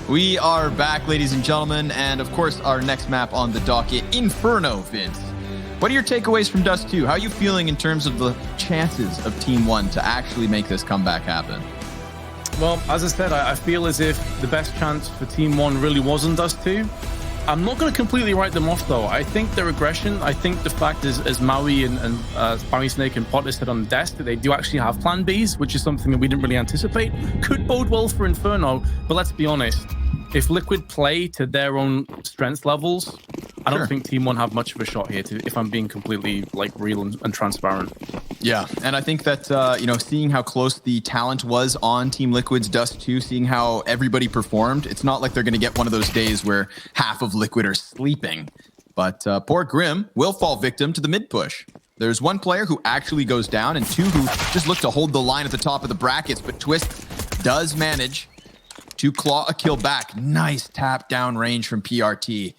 We are back, ladies and gentlemen, and of course, our next map on the docket, Inferno, Vince. What are your takeaways from Dust 2? How are you feeling in terms of the chances of TeamOne to actually make this comeback happen? Well, as I said, I feel as if the best chance for TeamOne really was on Dust 2. I'm not going to completely write them off, though. I think their aggression, I think the fact as Maui and Spammy Snake and Potter said on the desk that they do actually have plan Bs, which is something that we didn't really anticipate, could bode well for Inferno. But let's be honest, if Liquid play to their own strength levels, I don't think TeamOne have much of a shot here, if I'm being completely real and transparent. Yeah, and I think that, seeing how close the talent was on Team Liquid's Dust 2, seeing how everybody performed, it's not like they're going to get one of those days where half of Liquid are sleeping. But poor Grim will fall victim to the mid push. There's one player who actually goes down and two who just look to hold the line at the top of the brackets, but Twist does manage to claw a kill back. Nice tap down range from PRT.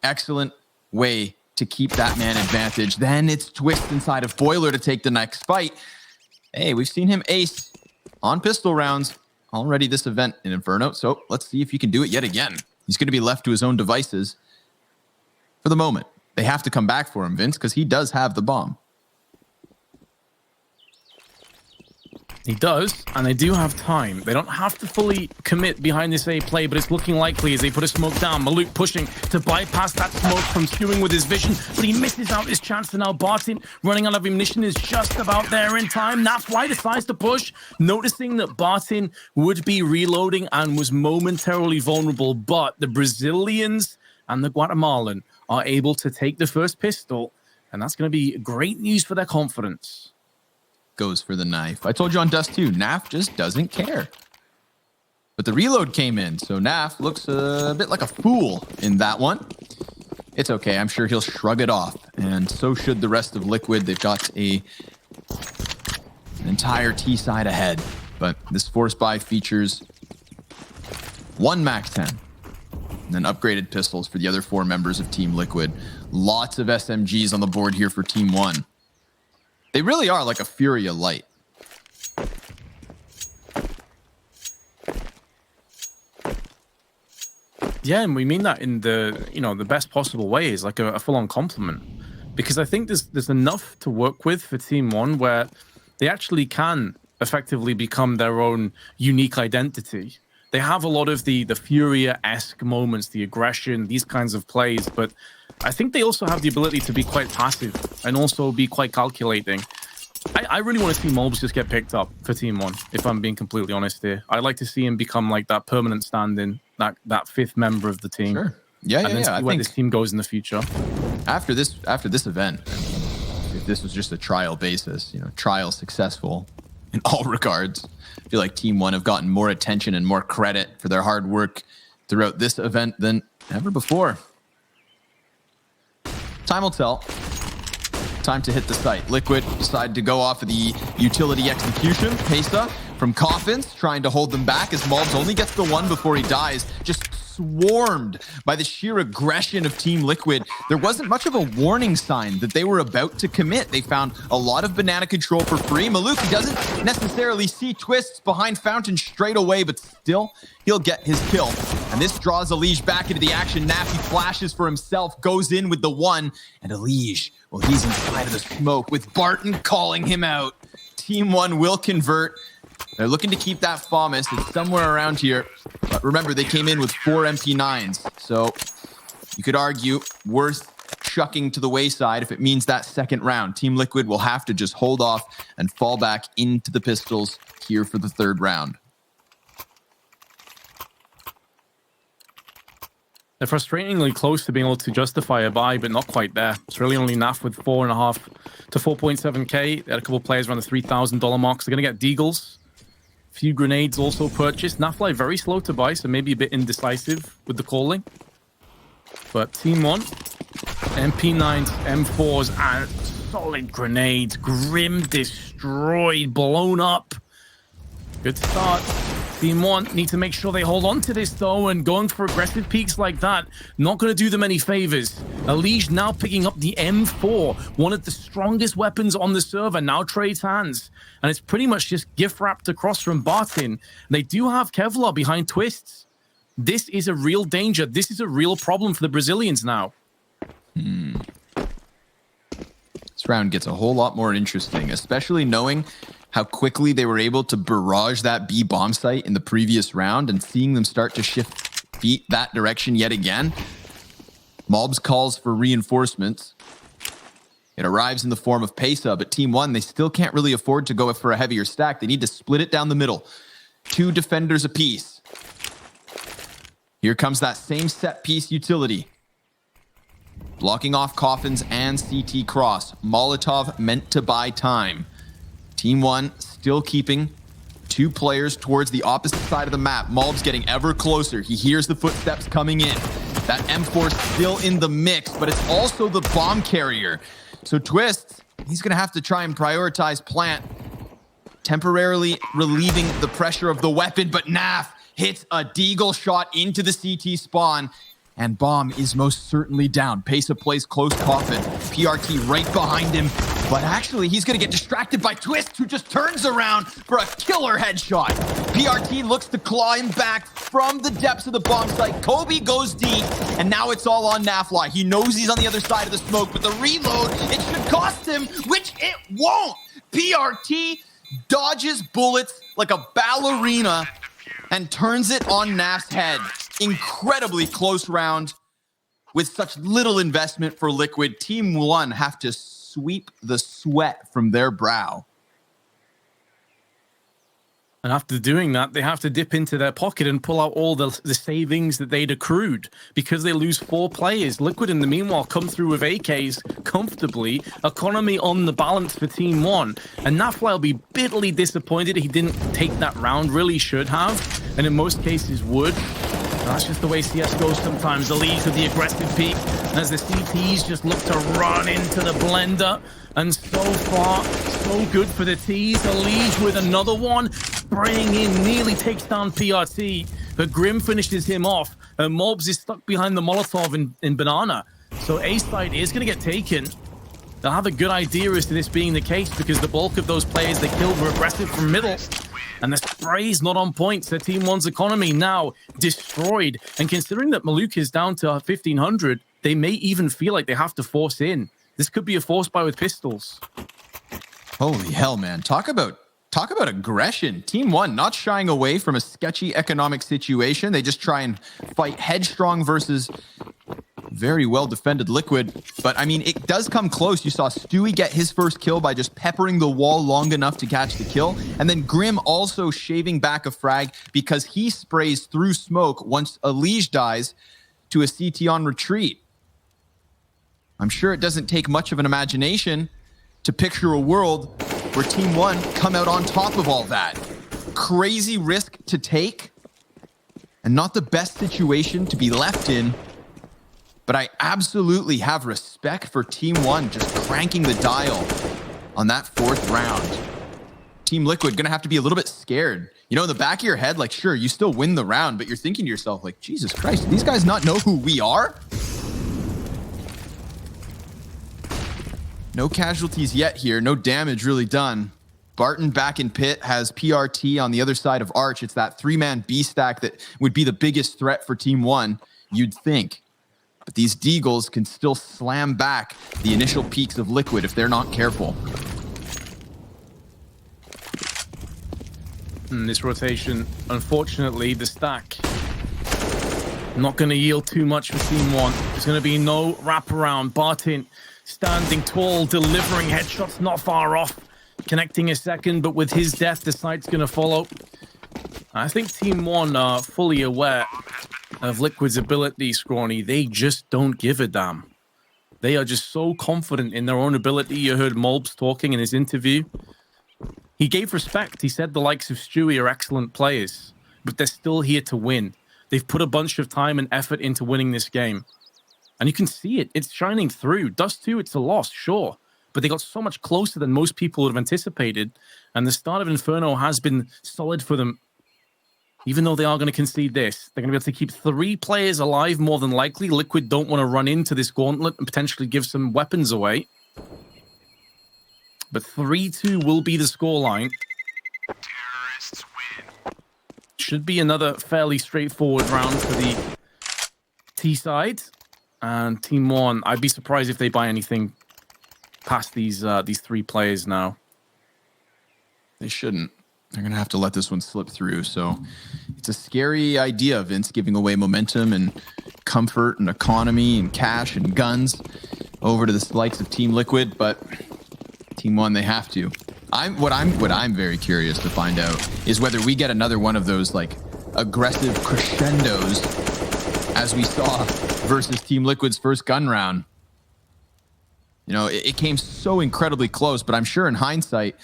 Excellent way to keep that man advantage. Then it's Twist inside of Boiler to take the next fight. Hey, we've seen him ace on pistol rounds already this event in Inferno, so let's see if he can do it yet again. He's going to be left to his own devices for the moment. They have to come back for him, Vince, because he does have the bomb. He does, and they do have time. They don't have to fully commit behind this A play, but it's looking likely as they put a smoke down. Maluk pushing to bypass that smoke from skewing with his vision, but he misses out his chance. And now Bartin, running out of ammunition, is just about there in time. Nafly decides to push, noticing that Bartin would be reloading and was momentarily vulnerable, but the Brazilians and the Guatemalan are able to take the first pistol, and that's going to be great news for their confidence. Goes for the knife. I told you on Dust 2, Naf just doesn't care. But the reload came in, so Naf looks a bit like a fool in that one. It's okay, I'm sure he'll shrug it off, and so should the rest of Liquid. They've got an entire T side ahead, but this force buy features one Max 10, and then upgraded pistols for the other four members of Team Liquid. Lots of SMGs on the board here for TeamOne. They really are like a Furia light. Yeah, and we mean that in the best possible way, is like a full-on compliment. Because I think there's enough to work with for TeamOne where they actually can effectively become their own unique identity. They have a lot of the Furia-esque moments, the aggression, these kinds of plays, but I think they also have the ability to be quite passive and also be quite calculating. I really want to see Mulbs just get picked up for TeamOne, if I'm being completely honest here. I'd like to see him become like that permanent stand-in, that fifth member of the team. Sure. Yeah. See where this team goes in the future. After this event, if this was just a trial basis, trial successful in all regards, I feel like TeamOne have gotten more attention and more credit for their hard work throughout this event than ever before. Time will tell. Time to hit the site. Liquid decided to go off of the utility execution. Pesa from Coffins trying to hold them back as Mulbs only gets the one before he dies. Just swarmed by the sheer aggression of Team Liquid. There wasn't much of a warning sign that they were about to commit. They found a lot of banana control for free. Maluk, he doesn't necessarily see Twists behind Fountain straight away, but still, he'll get his kill. And this draws Elige back into the action. Nafi flashes for himself, goes in with the one, and Elige, well, he's inside of the smoke with Barton calling him out. TeamOne will convert. They're looking to keep that FAMAS. It's somewhere around here. But remember, they came in with 4 MP9s. So you could argue worth chucking to the wayside if it means that second round. Team Liquid will have to just hold off and fall back into the pistols here for the third round. They're frustratingly close to being able to justify a buy, but not quite there. It's really only Naf with 4.5 to 4.7k. They had a couple of players around the $3,000 mark. So they're going to get deagles. A few grenades also purchased. Nafly very slow to buy, so maybe a bit indecisive with the calling. But TeamOne, MP9s, M4s, and solid grenades. Grim destroyed, blown up. Good start. TeamOne need to make sure they hold on to this, though, and going for aggressive peaks like that, not going to do them any favors. Elige now picking up the M4, one of the strongest weapons on the server, now trades hands. And it's pretty much just gift wrapped across from Bartin. They do have Kevlar behind Twists. This is a real danger. This is a real problem for the Brazilians now. This round gets a whole lot more interesting, especially knowing how quickly they were able to barrage that B bomb site in the previous round and seeing them start to shift feet that direction yet again. Mobs calls for reinforcements. It arrives in the form of Pesa, but TeamOne, they still can't really afford to go for a heavier stack. They need to split it down the middle. 2 defenders apiece. Here comes that same set piece utility. Blocking off Coffins and CT Cross. Molotov meant to buy time. TeamOne still keeping 2 players towards the opposite side of the map. Malb's getting ever closer. He hears the footsteps coming in. That M4 still in the mix, but it's also the bomb carrier. So Twist, he's going to have to try and prioritize plant, temporarily relieving the pressure of the weapon, but Naf hits a deagle shot into the CT spawn, and bomb is most certainly down. Pesa plays close Coffin. PRT right behind him, but actually he's going to get distracted by Twist, who just turns around for a killer headshot. PRT looks to claw him back from the depths of the bomb site. Kobe goes deep, and now it's all on Nafly. He knows he's on the other side of the smoke, but the reload, it should cost him, which it won't. PRT dodges bullets like a ballerina and turns it on Naf's head. Incredibly close round with such little investment for Liquid. TeamOne have to sweep the sweat from their brow. And after doing that, they have to dip into their pocket and pull out all the savings that they'd accrued because they lose 4 players. Liquid, in the meanwhile, come through with AKs comfortably. Economy on the balance for TeamOne. And Nafly will be bitterly disappointed he didn't take that round. Really should have. And in most cases would. That's just the way CS goes sometimes. The leads with the aggressive peak as the CTs just look to run into the blender. And so far, so good for the T's. The lead with another one. Spraying in, nearly takes down PRT. But Grim finishes him off. And Mobs is stuck behind the Molotov in Banana. So A side is going to get taken. They'll have a good idea as to this being the case because the bulk of those players they killed were aggressive from middle. And the spray's not on point. So TeamOne's economy now destroyed. And considering that Maluk is down to 1,500, they may even feel like they have to force in. This could be a force buy with pistols. Holy hell, man. Talk about aggression. TeamOne not shying away from a sketchy economic situation. They just try and fight headstrong versus very well defended Liquid. But I mean, it does come close. You saw Stewie get his first kill by just peppering the wall long enough to catch the kill. And then Grim also shaving back a frag because he sprays through smoke once Elige dies to a CT on retreat. I'm sure it doesn't take much of an imagination to picture a world where TeamOne come out on top of all that. Crazy risk to take and not the best situation to be left in. But I absolutely have respect for TeamOne just cranking the dial on that 4th round. Team Liquid gonna have to be a little bit scared. You know, in the back of your head, like, sure, you still win the round, but you're thinking to yourself, like, Jesus Christ, do these guys not know who we are? No casualties yet here. No damage really done. Barton back in pit has PRT on the other side of Arch. It's that 3-man B stack that would be the biggest threat for TeamOne, you'd think. But these Deagles can still slam back the initial peaks of Liquid if they're not careful. This rotation, unfortunately, the stack not going to yield too much for TeamOne. There's going to be no wraparound. Barton standing tall, delivering headshots not far off, connecting a second, but with his death, the site's going to follow. I think TeamOne are fully aware of Liquid's ability, Scrawny. They just don't give a damn. They are just so confident in their own ability. You heard Molbs talking in his interview. He gave respect. He said the likes of Stewie are excellent players, but they're still here to win. They've put a bunch of time and effort into winning this game. And you can see it. It's shining through. Dust 2, it's a loss, sure. But they got so much closer than most people would have anticipated. And the start of Inferno has been solid for them. Even though they are going to concede this, they're going to be able to keep 3 players alive more than likely. Liquid don't want to run into this gauntlet and potentially give some weapons away. But 3-2 will be the scoreline. Should be another fairly straightforward round for the T side. And TeamOne, I'd be surprised if they buy anything past these 3 players now. They shouldn't. They're going to have to let this one slip through. So it's a scary idea, Vince, giving away momentum and comfort and economy and cash and guns over to the likes of Team Liquid. But TeamOne, they have to. What I'm very curious to find out is whether we get another one of those like aggressive crescendos as we saw versus Team Liquid's first gun round. You know, it came so incredibly close, but I'm sure in hindsight,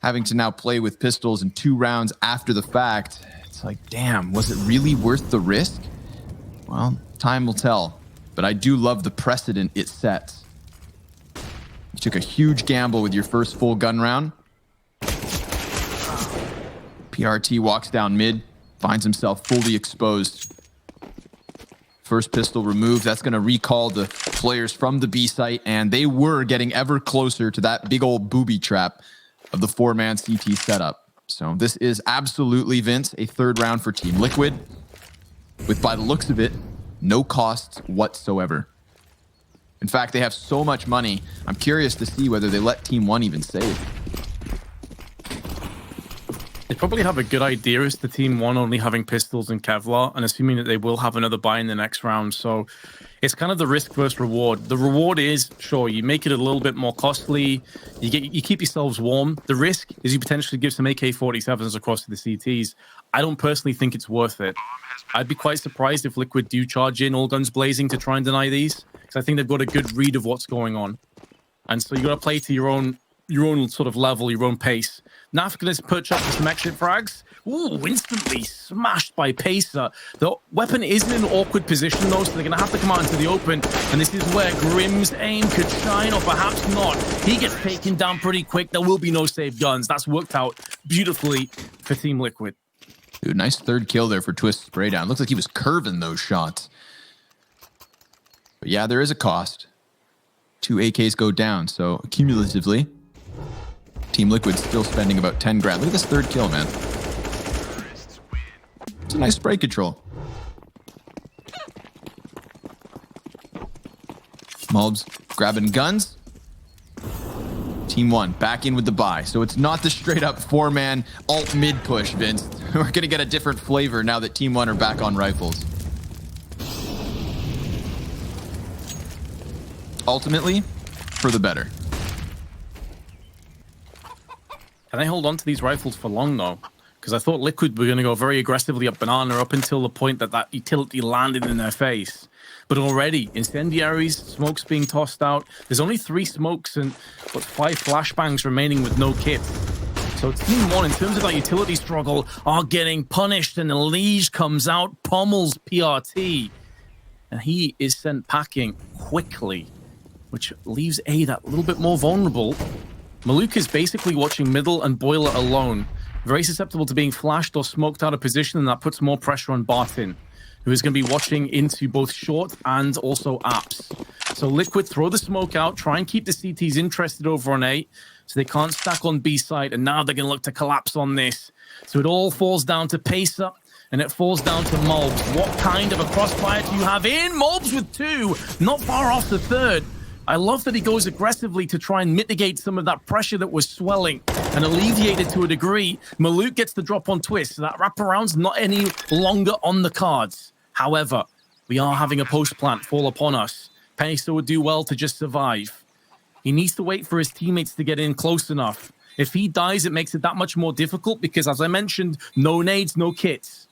having to now play with pistols in 2 rounds after the fact, it's like, damn, was it really worth the risk? Well, time will tell, but I do love the precedent it sets. You took a huge gamble with your first full gun round. PRT walks down mid, finds himself fully exposed. First pistol removed. That's going to recall the players from the B site, and they were getting ever closer to that big old booby trap of the 4-man CT setup. So this is absolutely, Vince, a 3rd round for Team Liquid, with, by the looks of it, no costs whatsoever. In fact, they have so much money, I'm curious to see whether they let TeamOne even save. They probably have a good idea as to TeamOne only having pistols and Kevlar, and assuming that they will have another buy in the next round. So it's kind of the risk versus reward. The reward is, sure, you make it a little bit more costly. You keep yourselves warm. The risk is you potentially give some AK-47s across to the CTs. I don't personally think it's worth it. I'd be quite surprised if Liquid do charge in all guns blazing to try and deny these, because I think they've got a good read of what's going on. And so you got to play to your own sort of level, your own pace. Naf going to perch up with some exit frags. Ooh, instantly smashed by Pacer. The weapon is in an awkward position, though, so they're going to have to come out into the open. And this is where Grim's aim could shine, or perhaps not. He gets taken down pretty quick. There will be no saved guns. That's worked out beautifully for Team Liquid. Dude, nice 3rd kill there for Twist spray down. Looks like he was curving those shots. But yeah, there is a cost. 2 AKs go down, so cumulatively, Team Liquid's still spending about 10 grand. Look at this 3rd kill, man. It's a nice spray control. Mulbs grabbing guns. TeamOne back in with the buy. So it's not the straight up 4-man alt mid push, Vince. We're going to get a different flavor now that TeamOne are back on rifles. Ultimately, for the better. Can they hold on to these rifles for long, though? Because I thought Liquid were going to go very aggressively up Banana up until the point that utility landed in their face. But already, incendiaries, smokes being tossed out. There's only 3 smokes and 5 flashbangs remaining with no kit. So TeamOne, in terms of that utility struggle, are getting punished. And Elige comes out, pummels PRT. And he is sent packing quickly, which leaves A that little bit more vulnerable. Maluk is basically watching middle and boiler alone. Very susceptible to being flashed or smoked out of position, and that puts more pressure on Bartin, who is going to be watching into both short and also apps. So Liquid throw the smoke out, try and keep the CTs interested over on A, so they can't stack on B side, and now they're going to look to collapse on this. So it all falls down to Pacer, and it falls down to Mulbs. What kind of a crossfire do you have in? Mulbs with 2, not far off the 3rd. I love that he goes aggressively to try and mitigate some of that pressure that was swelling and alleviate it to a degree. Maluk gets the drop on Twist, so that wraparound's not any longer on the cards. However, we are having a post plant fall upon us. Pacer would do well to just survive. He needs to wait for his teammates to get in close enough. If he dies, it makes it that much more difficult because, as I mentioned, no nades, no kits.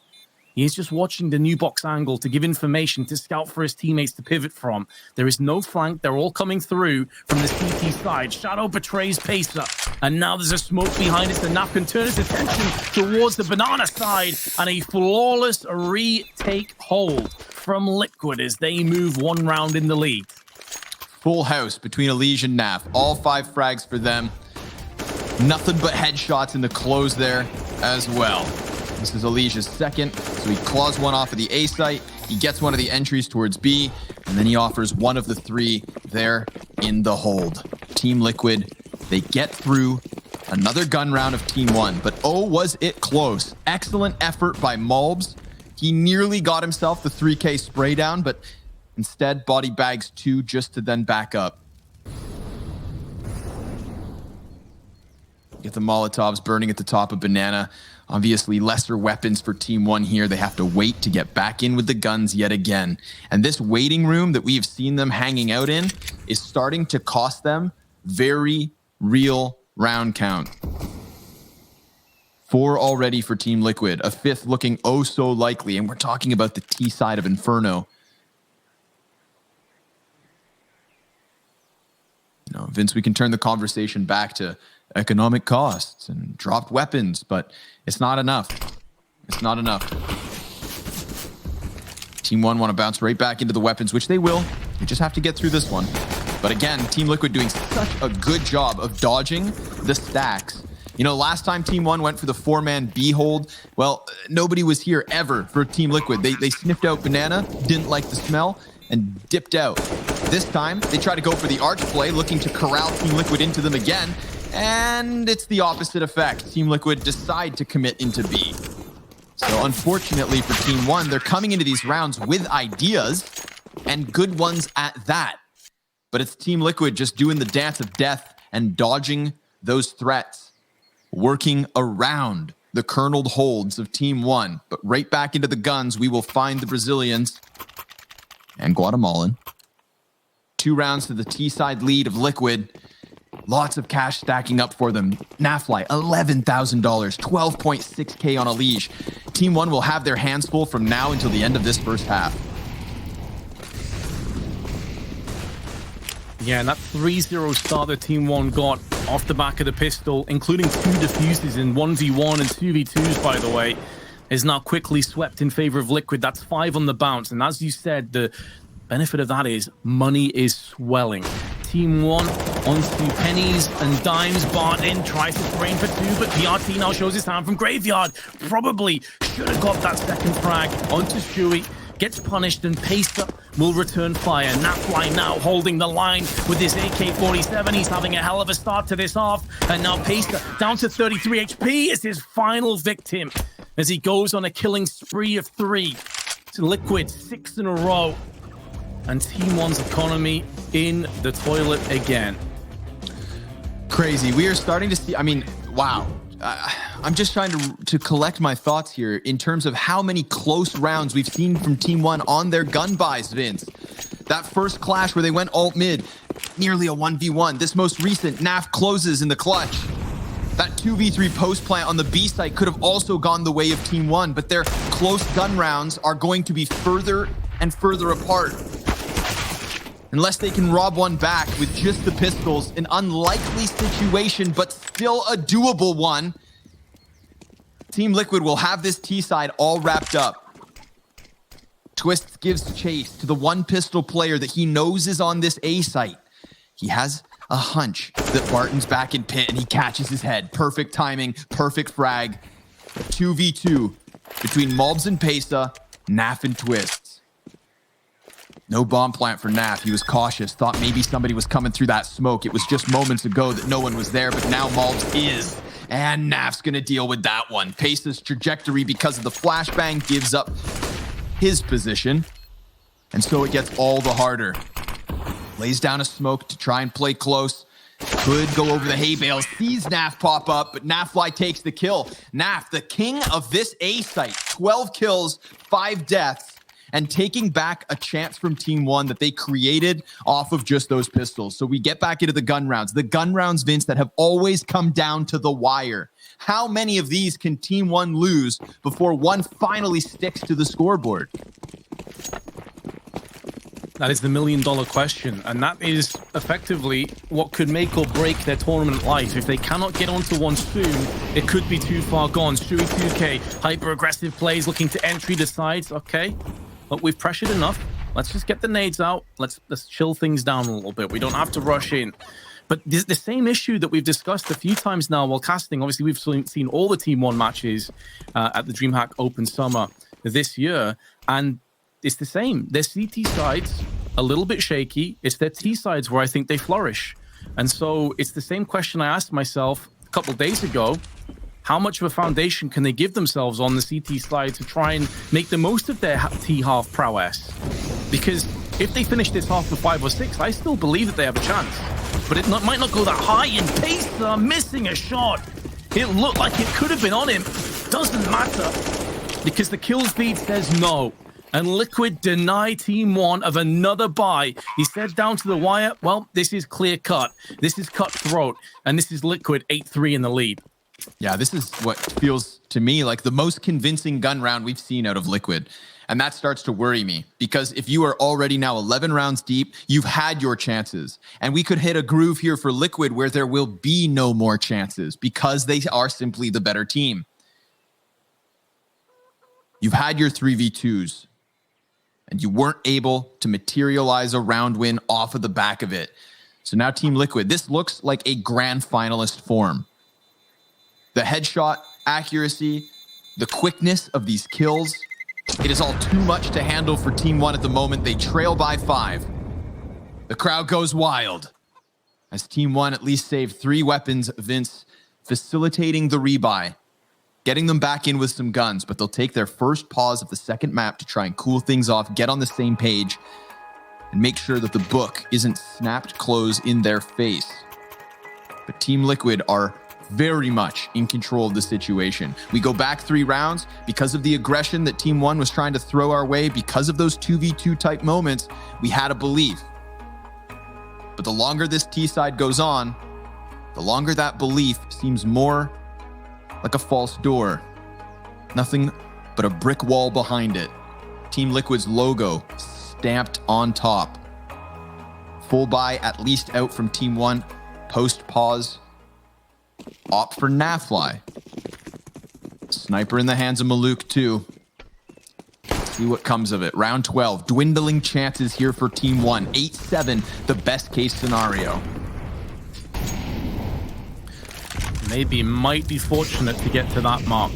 He is just watching the new box angle to give information to scout for his teammates to pivot from. There is no flank. They're all coming through from the CT side. Shadow betrays Pacer. And now there's a smoke behind it. And Naf can turn his attention towards the Banana side. And a flawless retake hold from Liquid as they move 1 round in the lead. Full house between Elige and Naf. All 5 frags for them. Nothing but headshots in the close there as well. This is Elige's 2nd, so he claws 1 off of the A site. He gets one of the entries towards B, and then he offers 1 of the 3 there in the hold. Team Liquid, they get through Another gun round of TeamOne, but oh, was it close. Excellent effort by Malbs. He nearly got himself the 3K spray down, but instead body bags 2 just to then back up. Get the Molotovs burning at the top of Banana. Obviously, lesser weapons for TeamOne here. They have to wait to get back in with the guns yet again. And this waiting room that we have seen them hanging out in is starting to cost them very real round count. 4 already for Team Liquid. A 5th looking oh so likely. And we're talking about the T side of Inferno. You know, Vince, we can turn the conversation back to economic costs and dropped weapons, but it's not enough. It's not enough. TeamOne want to bounce right back into the weapons, which they will. You just have to get through this one. But again, Team Liquid doing such a good job of dodging the stacks. You know, last time TeamOne went for the 4-man B hold, well, nobody was here ever for Team Liquid. They sniffed out Banana, didn't like the smell, and dipped out. This time, they try to go for the arch play, looking to corral Team Liquid into them again, and it's the opposite effect. Team Liquid decide to commit into B. So unfortunately for TeamOne, they're coming into these rounds with ideas, and good ones at that. But it's Team Liquid just doing the dance of death and dodging those threats, working around the kerneled holds of TeamOne. But right back into the guns, we will find the Brazilians and Guatemalan. 2 rounds to the T-side lead of Liquid. Lots of cash stacking up for them. Nafly, $11,000, 12.6K on a leash. TeamOne will have their hands full from now until the end of this first half. Yeah, and that 3-0 start that TeamOne got off the back of the pistol, including 2 defuses in 1v1 and 2v2s, by the way, is now quickly swept in favor of Liquid. That's 5 on the bounce. And as you said, the benefit of that is money is swelling. TeamOne onto pennies and dimes. Barton tries to sprain for 2, but PRT now shows his hand from Graveyard. Probably should have got that second frag onto Shuey. Gets punished, and Pacer will return fire. Nafly now holding the line with his AK-47. He's having a hell of a start to this half. And now Pacer down to 33 HP is his final victim as he goes on a killing spree of 3. To Liquid, 6 in a row. And TeamOne's economy in the toilet again. Crazy. We are starting to see, I mean, wow. I'm just trying to collect my thoughts here in terms of how many close rounds we've seen from TeamOne on their gun buys, Vince. That first clash where they went alt mid, nearly a 1v1. This most recent, Naf closes in the clutch. That 2v3 post plant on the B site could have also gone the way of TeamOne, but their close gun rounds are going to be further and further apart. Unless they can rob one back with just the pistols, an unlikely situation, but still a doable one. Team Liquid will have this T side all wrapped up. Twist gives chase to the 1 pistol player that he knows is on this A site. He has a hunch that Barton's back in pit and he catches his head. Perfect timing, perfect frag. 2v2 between Malbs and Pesa, Naf and Twist. No bomb plant for Naf. He was cautious, thought maybe somebody was coming through that smoke. It was just moments ago that no one was there, but now Malbs is. And Naf's going to deal with that one. Pace's trajectory because of the flashbang gives up his position. And so it gets all the harder. Lays down a smoke to try and play close. Could go over the hay bales. Sees Naf pop up, but Nafly takes the kill. Naf, the king of this A site. 12 kills, 5 deaths. And taking back a chance from TeamOne that they created off of just those pistols. So we get back into the gun rounds. The gun rounds, Vince, that have always come down to the wire. How many of these can TeamOne lose before one finally sticks to the scoreboard? That is the million-dollar question, and that is effectively what could make or break their tournament life. If they cannot get onto one soon, it could be too far gone. Shuey 2K, hyper-aggressive plays, looking to entry the sides. Okay, but we've pressured enough. Let's just get the nades out. Let's chill things down a little bit. We don't have to rush in. But the same issue that we've discussed a few times now while casting. Obviously, we've seen all the TeamOne matches at the DreamHack Open Summer this year, and it's the same. Their CT sides a little bit shaky. It's their T sides where I think they flourish. And so it's the same question I asked myself a couple days ago, how much of a foundation can they give themselves on the CT side to try and make the most of their T-half prowess? Because if they finish this half with 5 or 6, I still believe that they have a chance. But it might not go that high, and Pacer missing a shot. It looked like it could have been on him. Doesn't matter, because the kills feed says no. And Liquid deny TeamOne of another buy. He said down to the wire, well, this is clear cut. This is cutthroat. And this is Liquid 8-3 in the lead. Yeah, this is what feels to me like the most convincing gun round we've seen out of Liquid. And that starts to worry me, because if you are already now 11 rounds deep, you've had your chances. And we could hit a groove here for Liquid where there will be no more chances because they are simply the better team. You've had your 3v2s and you weren't able to materialize a round win off of the back of it. So now Team Liquid, this looks like a grand finalist form. The headshot accuracy, the quickness of these kills, it is all too much to handle for TeamOne at the moment. They trail by 5. The crowd goes wild as TeamOne at least saved 3 weapons. Vince facilitating the rebuy, getting them back in with some guns, but they'll take their first pause of the second map to try and cool things off, get on the same page, and make sure that the book isn't snapped close in their face. But Team Liquid are very much in control of the situation. We go back 3 rounds because of the aggression that TeamOne was trying to throw our way, because of those 2v2 type moments, we had a belief. But the longer this T side goes on, the longer that belief seems more like a false door. Nothing but a brick wall behind it. Team Liquid's logo stamped on top. Full buy at least out from TeamOne. Post pause. Opt for Nafly. Sniper in the hands of Maluk too. See what comes of it. Round 12. Dwindling chances here for TeamOne. 8-7, the best case scenario. Maybe might be fortunate to get to that mark.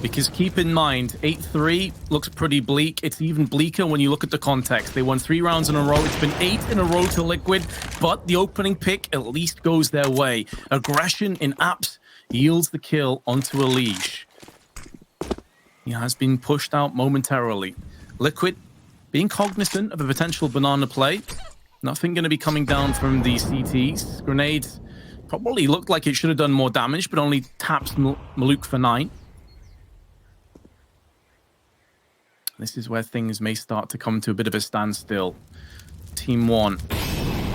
Because keep in mind, 8-3 looks pretty bleak. It's even bleaker when you look at the context. They won 3 rounds in a row. It's been 8 in a row to Liquid, but the opening pick at least goes their way. Aggression in apps yields the kill onto a leash. He has been pushed out momentarily. Liquid being cognizant of a potential banana play. Nothing going to be coming down from the CTs. Grenades probably looked like it should have done more damage, but only taps Maluk for 9. This is where things may start to come to a bit of a standstill. TeamOne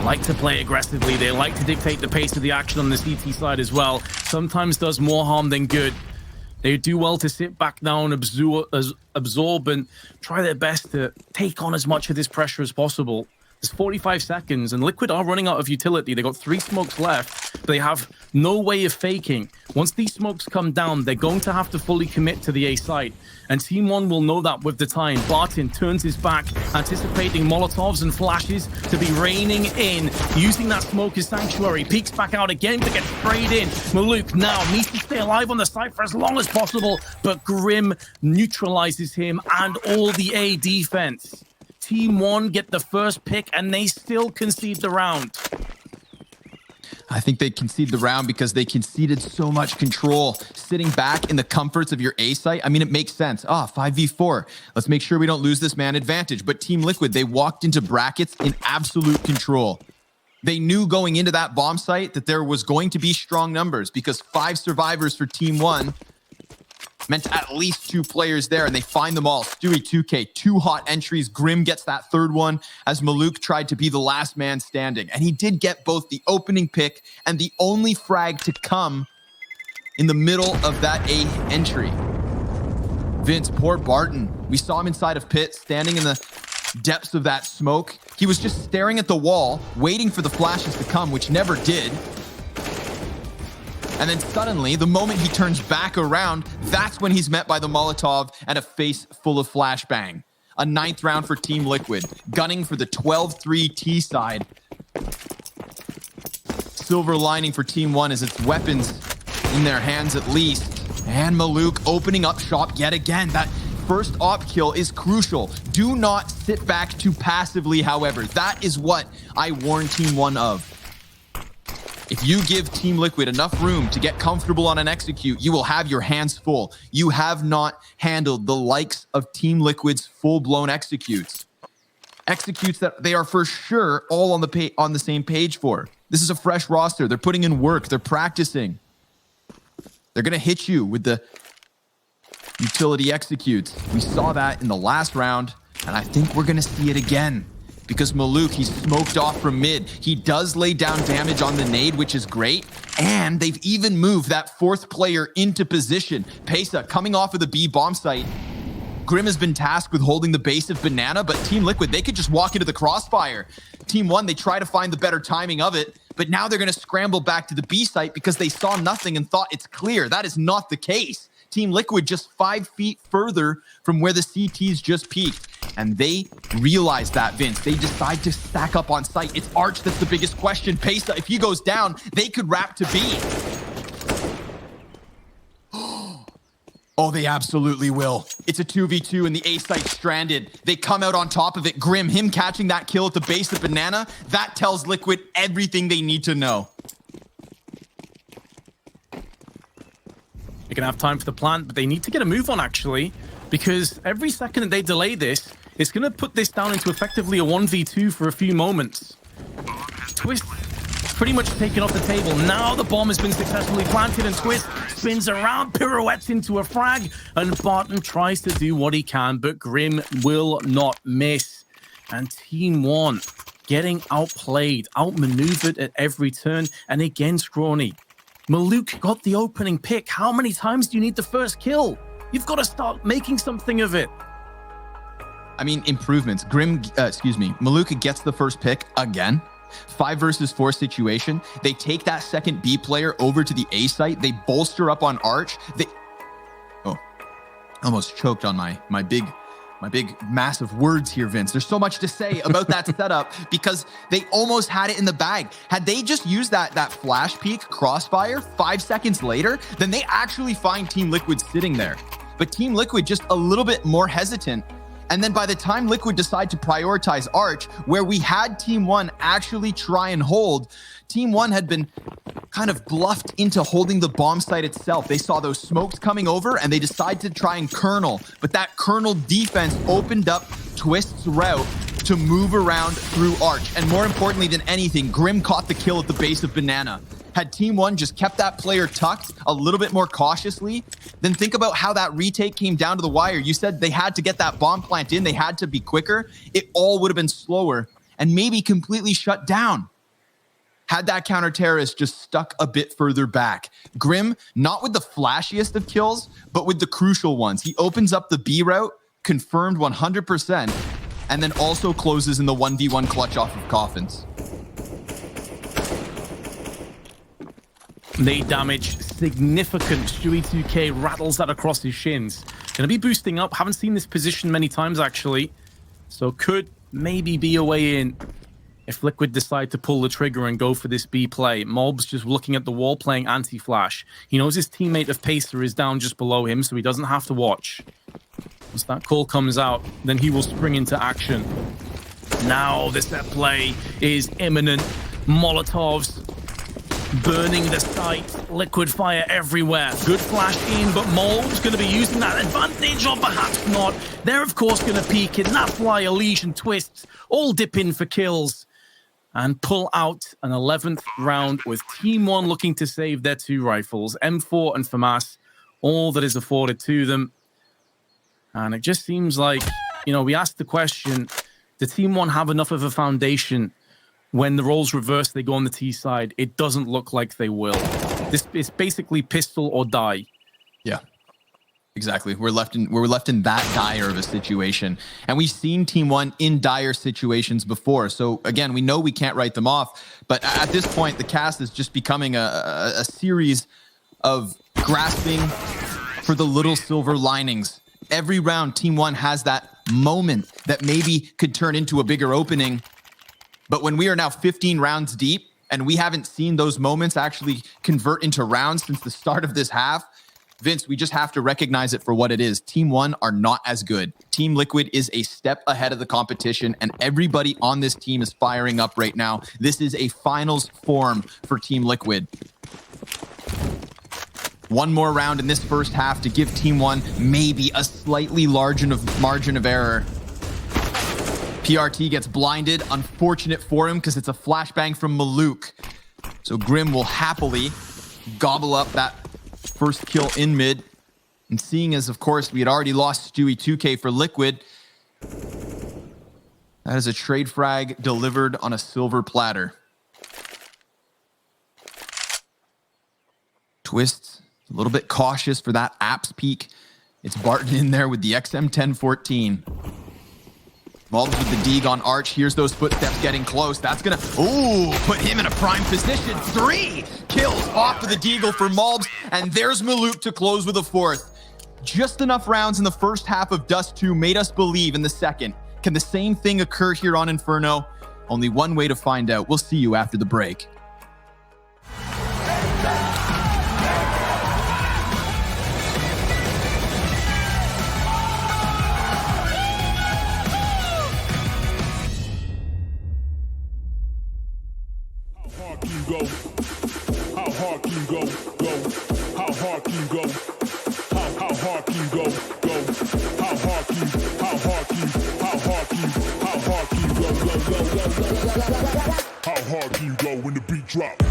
like to play aggressively. They like to dictate the pace of the action on the CT side as well. Sometimes does more harm than good. They do well to sit back down, absorb, and try their best to take on as much of this pressure as possible. There's 45 seconds, and Liquid are running out of utility. They got 3 smokes left, but they have no way of faking. Once these smokes come down, they're going to have to fully commit to the A site. And TeamOne will know that with the time. Barton turns his back, anticipating Molotovs and flashes to be raining in, using that smoke as sanctuary. Peeks back out again to get sprayed in. Maluk now needs to stay alive on the site for as long as possible, but Grim neutralizes him and all the A defense. TeamOne get the first pick, and they still concede the round. I think they concede the round because they conceded so much control. Sitting back in the comforts of your A site, I mean, it makes sense. 5v4. Let's make sure we don't lose this man advantage. But Team Liquid, they walked into brackets in absolute control. They knew going into that bomb site that there was going to be strong numbers, because 5 survivors for TeamOne meant at least 2 players there, and they find them all. Stewie 2K, 2 hot entries. Grim gets that 3rd one as Maluk tried to be the last man standing. And he did get both the opening pick and the only frag to come in the middle of that A entry. Vince, poor Barton. We saw him inside of pit, standing in the depths of that smoke. He was just staring at the wall, waiting for the flashes to come, which never did. And then suddenly, the moment he turns back around, that's when he's met by the Molotov and a face full of flashbang. A 9th round for Team Liquid, gunning for the 12-3 T side. Silver lining for TeamOne is its weapons in their hands at least. And Maluk opening up shop yet again. That first op kill is crucial. Do not sit back too passively, however. That is what I warn TeamOne of. If you give Team Liquid enough room to get comfortable on an execute, you will have your hands full. You have not handled the likes of Team Liquid's full-blown executes. Executes that they are for sure all on the same page for. This is a fresh roster. They're putting in work. They're practicing. They're going to hit you with the utility executes. We saw that in the last round, and I think we're going to see it again. Because Maluk, he's smoked off from mid. He does lay down damage on the nade, which is great. And they've even moved that fourth player into position. Pesa coming off of the B bomb site. Grim has been tasked with holding the base of Banana, but Team Liquid, they could just walk into the crossfire. TeamOne, they try to find the better timing of it, but now they're going to scramble back to the B site because they saw nothing and thought it's clear. That is not the case. Team Liquid just 5 feet further from where the CTs just peaked. And they realize that, Vince. They decide to stack up on site. It's Arch that's the biggest question. Pesa, if he goes down, they could wrap to B. Oh, they absolutely will. It's a 2v2 and the A site stranded. They come out on top of it. Grim, him catching that kill at the base of Banana, that tells Liquid everything they need to know. They're going to have time for the plant, but they need to get a move on, actually, because every second that they delay this, it's going to put this down into effectively a 1v2 for a few moments. Twist pretty much taken off the table. Now the bomb has been successfully planted, and Twist spins around, pirouettes into a frag, and Barton tries to do what he can, but Grim will not miss. And TeamOne getting outplayed, outmaneuvered at every turn, and again, Scrawny. Maluk got the opening pick. How many times do you need the first kill? You've got to start making something of it. I mean, improvements. Maluk gets the first pick again. 5 versus 4 situation. They take that second B player over to the A site. They bolster up on Arch. Almost choked on my big massive words here, Vince. There's so much to say about that setup because they almost had it in the bag. Had they just used that flash peek crossfire 5 seconds later, then they actually find Team Liquid sitting there. But Team Liquid just a little bit more hesitant. And then by the time Liquid decide to prioritize Arch, where we had TeamOne actually try and hold, TeamOne had been kind of bluffed into holding the bomb site itself. They saw those smokes coming over and they decided to try and kernel. But that kernel defense opened up Twist's route to move around through Arch. And more importantly than anything, Grim caught the kill at the base of Banana. Had TeamOne just kept that player tucked a little bit more cautiously, then think about how that retake came down to the wire. You said they had to get that bomb plant in. They had to be quicker. It all would have been slower and maybe completely shut down. Had that counter-terrorist just stuck a bit further back. Grim, not with the flashiest of kills, but with the crucial ones. He opens up the B route, confirmed 100%, and then also closes in the 1v1 clutch off of Coffins. Nade damage, significant. Stewie 2K rattles that across his shins. Gonna be boosting up. Haven't seen this position many times, actually. So could maybe be a way in if Liquid decide to pull the trigger and go for this B play. Mob's just looking at the wall playing anti-flash. He knows his teammate of Pacer is down just below him, so he doesn't have to watch. Once that call comes out, then he will spring into action. Now the set play is imminent. Molotovs burning the site, liquid fire everywhere. Good flash in, but Mold's going to be using that advantage, or perhaps not. They're, of course, going to peek in. That's why Elise and Twists all dip in for kills and pull out an 11th round with TeamOne looking to save their 2 rifles. M4 and FAMAS, all that is afforded to them. And it just seems like, we asked the question, did TeamOne have enough of a foundation? When the roles reverse, they go on the T side. It doesn't look like they will. This is basically pistol or die. Yeah, exactly. We're left in that dire of a situation, and we've seen TeamOne in dire situations before. So again, we know we can't write them off. But at this point, the cast is just becoming a series of grasping for the little silver linings. Every round, TeamOne has that moment that maybe could turn into a bigger opening. But when we are now 15 rounds deep and we haven't seen those moments actually convert into rounds since the start of this half, Vince, we just have to recognize it for what it is. TeamOne are not as good. Team Liquid is a step ahead of the competition, and everybody on this team is firing up right now. This is a finals form for Team Liquid. One more round in this first half to give TeamOne maybe a slightly larger margin of error. PRT gets blinded. Unfortunate for him because it's a flashbang from Maluk. So Grim will happily gobble up that first kill in mid. And seeing as, of course, we had already lost Stewie 2K for Liquid, that is a trade frag delivered on a silver platter. Twist, a little bit cautious for that apps peak. It's Barton in there with the XM1014. Malbs with the Deeg on Arch. Here's those footsteps getting close. That's gonna, put him in a prime position. 3 kills off of the Deagle for Malbs. And there's Maluk to close with a 4th. Just enough rounds in the first half of Dust 2 made us believe in the second. Can the same thing occur here on Inferno? Only one way to find out. We'll see you after the break. How hard can you go? How hard can you go? How hard can you go? How hard can you go? How hard can you go when the beat drop?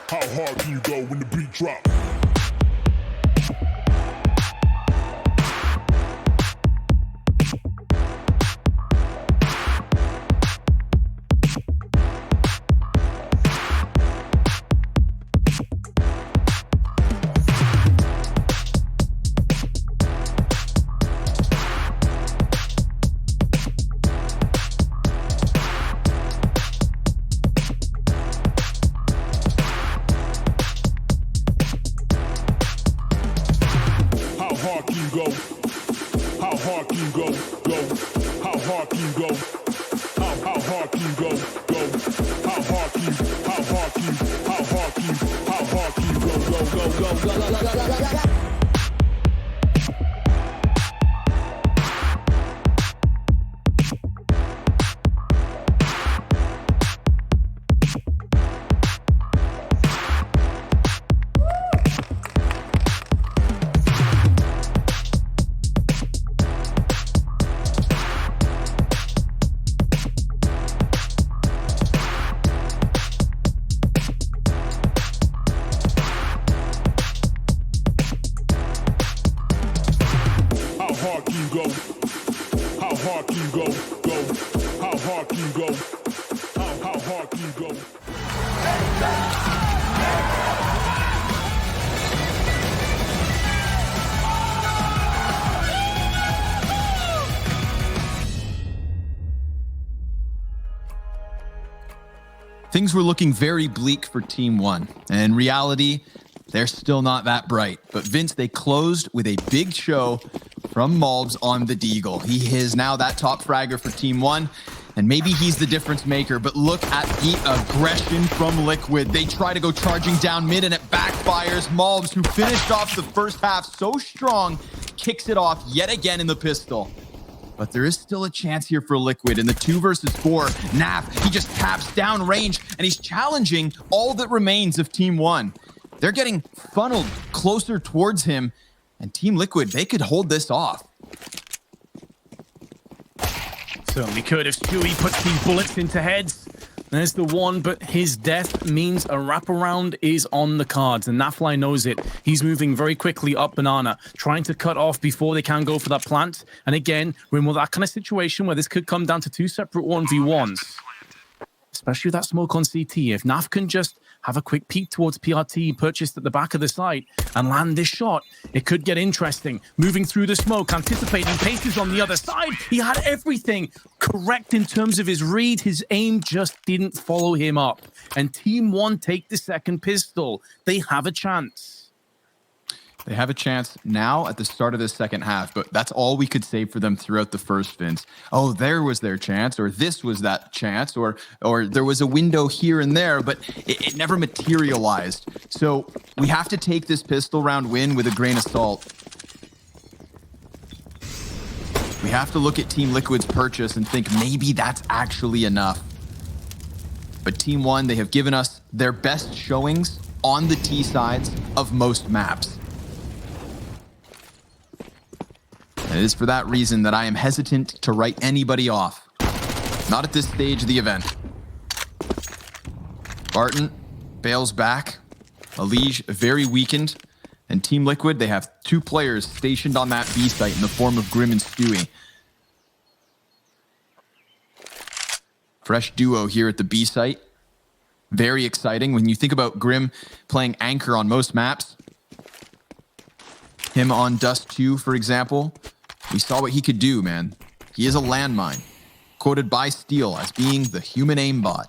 How hard can you go when the beat drop? Things were looking very bleak for TeamOne. And in reality, they're still not that bright. But Vince, they closed with a big show from Malbs on the Deagle. He is now that top fragger for TeamOne. And maybe he's the difference maker, but look at the aggression from Liquid. They try to go charging down mid and it backfires. Malbs, who finished off the first half so strong, kicks it off yet again in the pistol. But there is still a chance here for Liquid in the 2 versus 4. Naf, he just taps down range and he's challenging all that remains of TeamOne. They're getting funneled closer towards him, and Team Liquid, they could hold this off. Certainly could if Stewie puts these bullets into heads. There's the one, but his death means a wraparound is on the cards, and Nafly knows it. He's moving very quickly up banana, trying to cut off before they can go for that plant. And again, we're in that kind of situation where this could come down to two separate 1v1s. Especially with that smoke on CT. If Naf can just have a quick peek towards PRT purchased at the back of the site and land this shot, it could get interesting. Moving through the smoke, anticipating paces on the other side. He had everything correct in terms of his read. His aim just didn't follow him up. And TeamOne take the second pistol. They have a chance. They have a chance now at the start of the second half, but that's all we could say for them throughout the first, Vince. Oh, there was their chance, or this was that chance, or there was a window here and there, but it never materialized. So we have to take this pistol round win with a grain of salt. We have to look at Team Liquid's purchase and think maybe that's actually enough. But TeamOne, they have given us their best showings on the T sides of most maps. And it is for that reason that I am hesitant to write anybody off. Not at this stage of the event. Barton bails back. Alige very weakened. And Team Liquid, they have two players stationed on that B site in the form of Grim and Stewie. Fresh duo here at the B site. Very exciting. When you think about Grim playing anchor on most maps, him on Dust 2, for example, we saw what he could do, man. He is a landmine, quoted by Steel as being the human aimbot.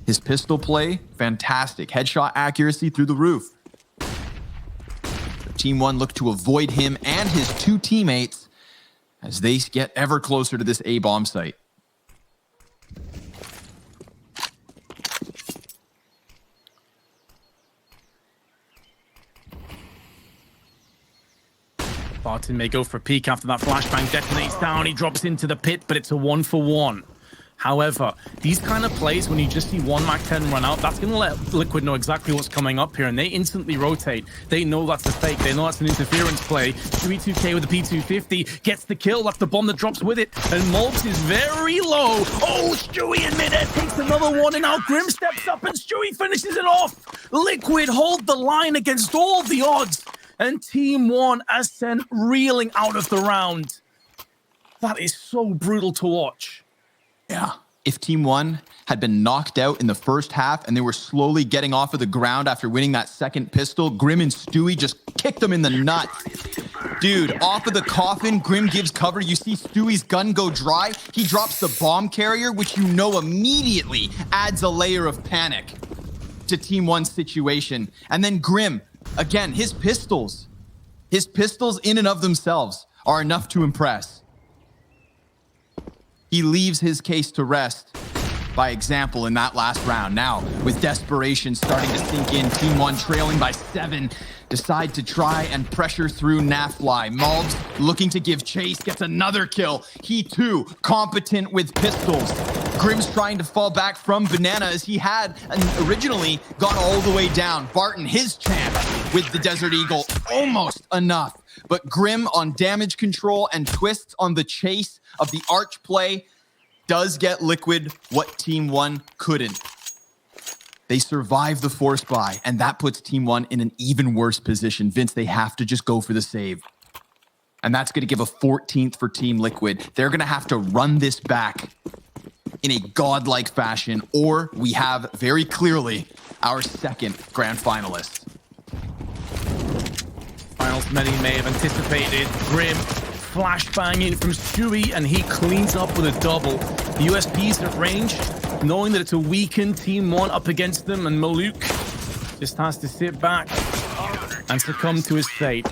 His pistol play, fantastic. Headshot accuracy through the roof. TeamOne look to avoid him and his two teammates as they get ever closer to this A-bomb site. Barton may go for a peek after that flashbang detonates down. He drops into the pit, but it's a 1-for-1. However, these kind of plays, when you just see one MAC-10 run out, that's going to let Liquid know exactly what's coming up here, and they instantly rotate. They know that's a fake. They know that's an interference play. Stewie 2K with the P250 gets the kill. That's the bomb that drops with it, and Mulps is very low. Oh, Stewie in midair takes another one, and now Grim steps up, and Stewie finishes it off. Liquid hold the line against all the odds, and TeamOne are sent reeling out of the round. That is so brutal to watch. Yeah. If TeamOne had been knocked out in the first half and they were slowly getting off of the ground after winning that second pistol, Grim and Stewie just kicked them in the nuts. Dude, off of the coffin, Grim gives cover. You see Stewie's gun go dry. He drops the bomb carrier, which you know immediately adds a layer of panic to TeamOne's situation. And then Grim, again, his pistols in and of themselves are enough to impress. He leaves his case to rest by example in that last round. Now, with desperation starting to sink in, TeamOne trailing by 7, decide to try and pressure through Nafly. Malbs looking to give chase, gets another kill. He too, competent with pistols. Grim's trying to fall back from Banana as he had originally gone all the way down. Barton, his chance with the Desert Eagle, almost enough. But Grim on damage control and twists on the chase of the arch play does get Liquid what TeamOne couldn't. They survive the force buy, and that puts TeamOne in an even worse position. Vince, they have to just go for the save. And that's going to give a 14th for Team Liquid. They're going to have to run this back in a godlike fashion, or we have very clearly our second grand finalist. Finals many may have anticipated. Grim flashbang in from Stewie, and he cleans up with a double. The USP's at range, knowing that it's a weakened TeamOne up against them, and Maluk just has to sit back and succumb to his fate.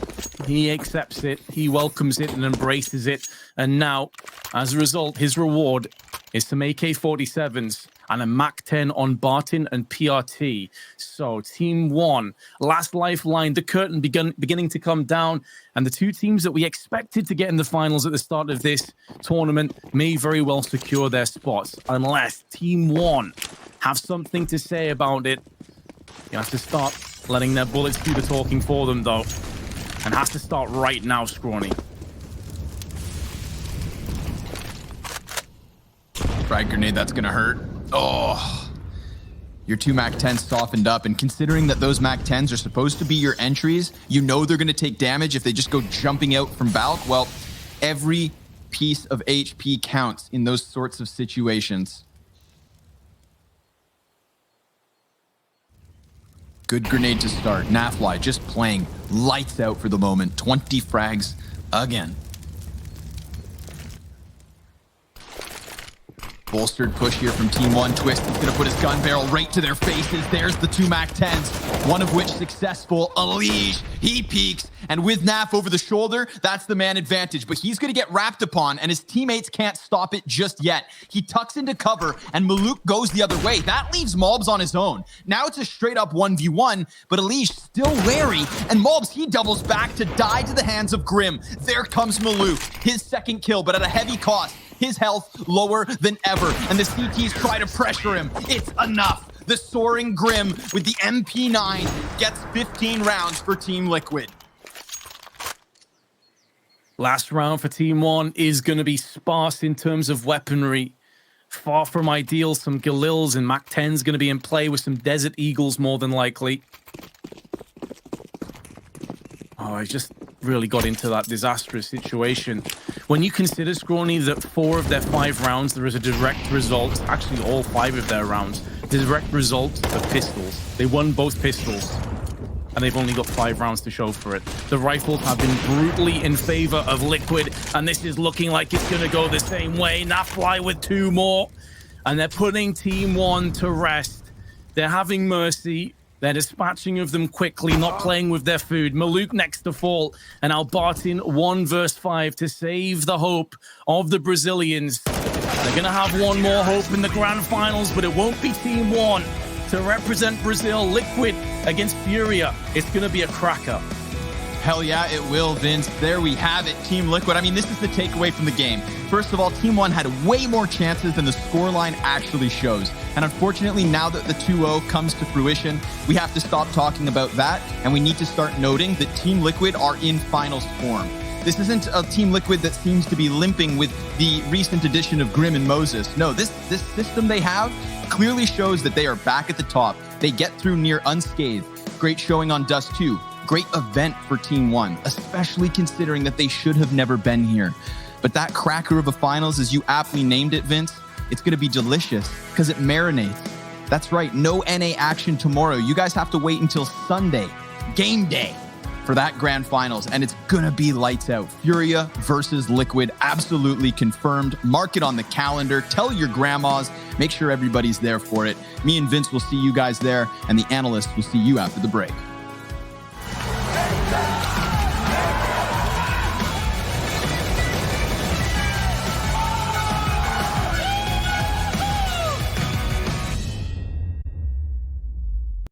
He accepts it, he welcomes it, and embraces it. And now, as a result, his reward is some AK-47s and a MAC-10 on Barton and PRT. So TeamOne, last lifeline, the curtain beginning to come down, and the two teams that we expected to get in the finals at the start of this tournament may very well secure their spots, unless TeamOne have something to say about it. You have to start letting their bullets do the talking for them, though, and has to start right now, Scrawny. Frag grenade, that's gonna hurt. Oh, Your 2 MAC-10s softened up, and considering that those MAC-10s are supposed to be your entries, you know they're going to take damage if they just go jumping out from Valk. Well, every piece of HP counts in those sorts of situations. Good grenade to start. Nafly just playing lights out for the moment. 20 frags again. Bolstered push here from TeamOne. Twist is going to put his gun barrel right to their faces. There's the 2 MAC-10s, one of which successful. Alige, he peeks, and with Naf over the shoulder, that's the man advantage. But he's going to get wrapped upon, and his teammates can't stop it just yet. He tucks into cover, and Maluk goes the other way. That leaves Mobs on his own. Now it's a straight-up 1v1, but Alige still wary, and Mobs, he doubles back to die to the hands of Grim. There comes Maluk, his second kill, but at a heavy cost. His health lower than ever, and the CTs try to pressure him. It's enough. The soaring Grim with the MP9 gets 15 rounds for Team Liquid. Last round for TeamOne is going to be sparse in terms of weaponry. Far from ideal. Some Galils and MAC-10s going to be in play with some Desert Eagles more than likely. Oh, I just really got into that disastrous situation. When you consider, Scrawny, that 4 of their 5 rounds, there is a direct result, actually all 5 of their rounds, the direct result of pistols. They won both pistols, and they've only got 5 rounds to show for it. The rifles have been brutally in favor of Liquid, and this is looking like it's going to go the same way. Nafly with 2 more, and they're putting TeamOne to rest. They're having mercy. They're dispatching of them quickly, not playing with their food. Maluk next to fall, and Albertin 1 versus 5 to save the hope of the Brazilians. They're going to have one more hope in the grand finals, but it won't be TeamOne to represent Brazil. Liquid against Furia. It's going to be a cracker. Hell yeah, it will, Vince. There we have it, Team Liquid. I mean, this is the takeaway from the game. First of all, TeamOne had way more chances than the scoreline actually shows. And unfortunately, now that the 2-0 comes to fruition, we have to stop talking about that, and we need to start noting that Team Liquid are in finals form. This isn't a Team Liquid that seems to be limping with the recent addition of Grim and Moses. No, this system they have clearly shows that they are back at the top. They get through near unscathed. Great showing on Dust 2. Great event for TeamOne, especially considering that they should have never been here. But that cracker of a finals, as you aptly named it, Vince, it's going to be delicious because it marinates. That's right, no NA action tomorrow. You guys have to wait until Sunday, game day, for that grand finals, and it's going to be lights out. Furia versus Liquid, absolutely confirmed. Mark it on the calendar. Tell your grandmas. Make sure everybody's there for it. Me and Vince will see you guys there, and the analysts will see you after the break.